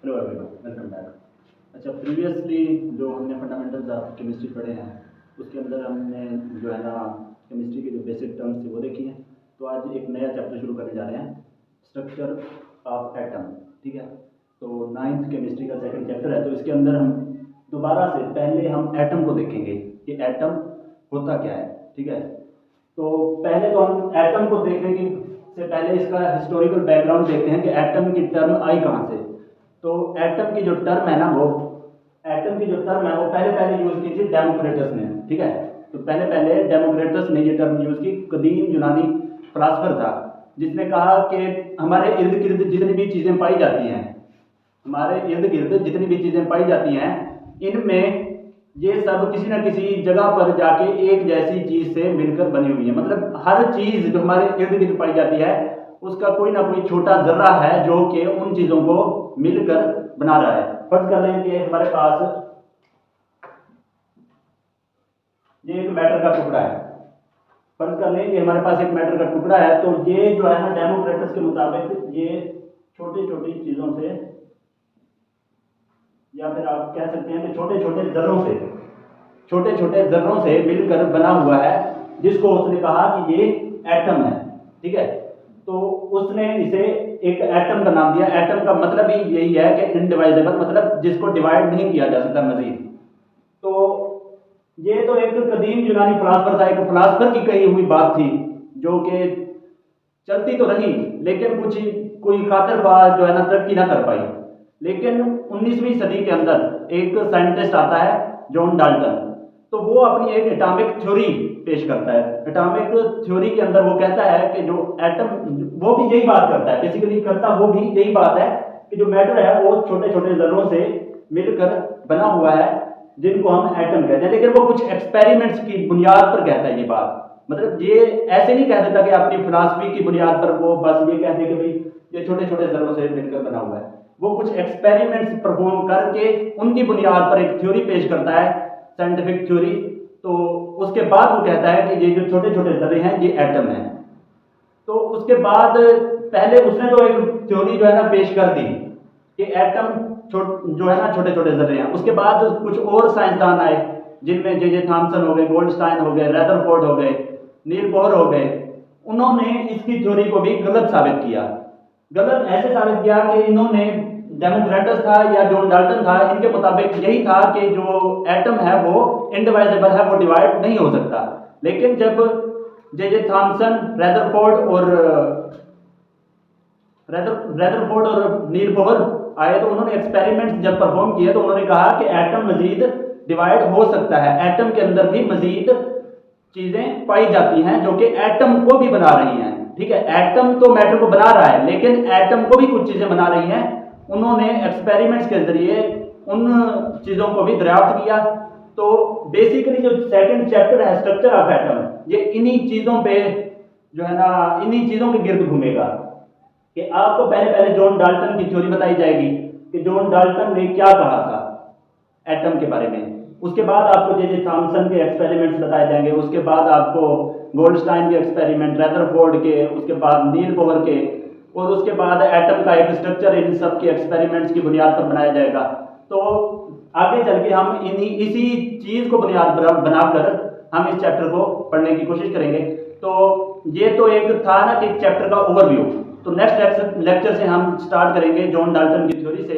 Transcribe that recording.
Hello everyone, welcome back. अच्छा, previously जो हमने फंडामेंटल्स ऑफ केमिस्ट्री पढ़े हैं उसके अंदर हमने जो है ना केमिस्ट्री के जो बेसिक टर्म्स थे वो देखी हैं। तो आज एक नया चैप्टर शुरू करने जा रहे हैं, स्ट्रक्चर ऑफ एटम। ठीक है, तो नाइन्थ केमिस्ट्री का सेकंड चैप्टर है। तो इसके अंदर हम दोबारा से पहले हम एटम को देखेंगे कि एटम होता क्या है। ठीक है, तो पहले तो हम एटम को देखने की से पहले इसका हिस्टोरिकल बैकग्राउंड देखते हैं कि एटम की टर्म आई कहाँ से। तो एटम की जो टर्म है ना वो पहले पहले यूज की थी डेमोक्रेटस ने। ठीक है, तो पहले पहले डेमोक्रेटस ने ये टर्म यूज की। कदीम यूनानी फिलासफर था जिसने कहा कि हमारे इर्द गिर्द जितनी भी चीज़ें पाई जाती हैं इनमें ये सब किसी न किसी जगह पर जाके एक जैसी चीज से मिलकर बनी हुई है। मतलब हर चीज जो हमारे इर्द गिर्द पाई जाती है उसका कोई ना कोई छोटा जर्रा है जो कि उन चीजों को मिलकर बना रहा है। फर्ज कर लें कि हमारे पास ये एक मैटर का टुकड़ा है। फर्ज कर लें कि हमारे पास एक मैटर का टुकड़ा है। तो ये जो है ना डेमोक्रेटस के मुताबिक ये छोटी छोटी चीजों से, या फिर आप कह सकते हैं कि छोटे छोटे जर्रों से मिलकर बना हुआ है, जिसको उसने कहा कि ये एटम है। ठीक है, तो उसने इसे एक एटम का नाम दिया। एटम का मतलब ही यही है कि इनडिवाइजेबल, मतलब जिसको डिवाइड नहीं किया जा सकता मजीद। तो ये तो एक कदीम यूनानी फिलासफर था, एक फिलासफर की कही हुई बात थी जो कि चलती तो रही लेकिन कुछ कोई खातिर ख्वाह जो है ना तरक्की ना कर पाई। लेकिन 19वीं सदी के अंदर एक साइंटिस्ट आता है, जॉन डाल्टन। तो वो अपनी एक एटॉमिक थ्योरी पेश करता है। एटॉमिक थ्योरी के अंदर वो कहता है कि जो एटम, वो भी यही बात करता है, बेसिकली करता वो भी यही बात है कि जो मैटर है वो छोटे छोटे जर्रों से मिलकर बना हुआ है, जिनको हम एटम कहते हैं। लेकिन वो कुछ एक्सपेरिमेंट्स की बुनियाद पर कहता है ये बात। मतलब ये ऐसे नहीं कह देता कि अपनी फिलासफी की बुनियाद पर वो बस ये कहते कि भाई ये छोटे छोटे जर्रों से मिलकर बना हुआ है। वो कुछ एक्सपेरिमेंट्स परफॉर्म करके उनकी बुनियाद पर एक थ्योरी पेश करता है, साइंटिफिक थ्योरी। तो उसके बाद वो कहता है कि ये जो छोटे छोटे जर्रे हैं ये एटम है। तो उसके बाद पहले उसने तो एक थ्योरी जो है ना पेश कर दी कि एटम जो है ना छोटे छोटे जर्रे हैं। उसके बाद कुछ और साइंसदान आए जिनमें जे थॉमसन हो गए, गोल्डस्टाइन हो गए, रदरफोर्ड हो गए, नील बोहर हो गए। उन्होंने इसकी थ्योरी को भी गलत साबित किया। गलत ऐसे साबित किया कि इन्होंने, डेमोक्रेटस था या जॉन डाल्टन था, इनके मुताबिक यही था कि जो एटम है वो इनडिवाइजेबल है, वो डिवाइड नहीं हो सकता। लेकिन जब जे थॉमसन, रदरफोर्ड और नील बोहर आए तो उन्होंने एक्सपेरिमेंट्स जब परफॉर्म किए तो उन्होंने कहा कि एटम मजीद डिवाइड हो सकता है। एटम के अंदर भी मजीद चीजें पाई जाती हैं जो कि एटम को भी बना रही हैं। ठीक है, एटम तो मैटर को बना रहा है लेकिन एटम को भी कुछ चीजें बना रही हैं। उन्होंने एक्सपेरिमेंट्स के जरिए उन चीजों को भी दरियाफ्त किया। तो बेसिकली जो सेकंड चैप्टर है स्ट्रक्चर ऑफ एटम, ये इन्हीं चीजों पे जो है ना इन्हीं चीजों के गिर्द घूमेगा। कि आपको पहले पहले जॉन डाल्टन की थ्योरी बताई जाएगी कि जॉन डाल्टन ने क्या कहा था एटम के बारे में। उसके बाद आपको जे थॉमसन के एक्सपेरिमेंट्स बताए जाएंगे। उसके बाद आपको गोल्डस्टाइन के एक्सपेरिमेंट, रदरफोर्ड के, उसके बाद नील बोहर के, और उसके बाद एटम का एक स्ट्रक्चर इन सब के एक्सपेरिमेंट्स की बुनियाद पर बनाया जाएगा। तो आगे चल के हम इसी चीज को बुनियाद बनाकर हम इस चैप्टर को पढ़ने की कोशिश करेंगे। तो ये तो एक था ना कि चैप्टर का ओवरव्यू। तो नेक्स्ट लेक्चर से हम स्टार्ट करेंगे जॉन डाल्टन की थ्योरी से।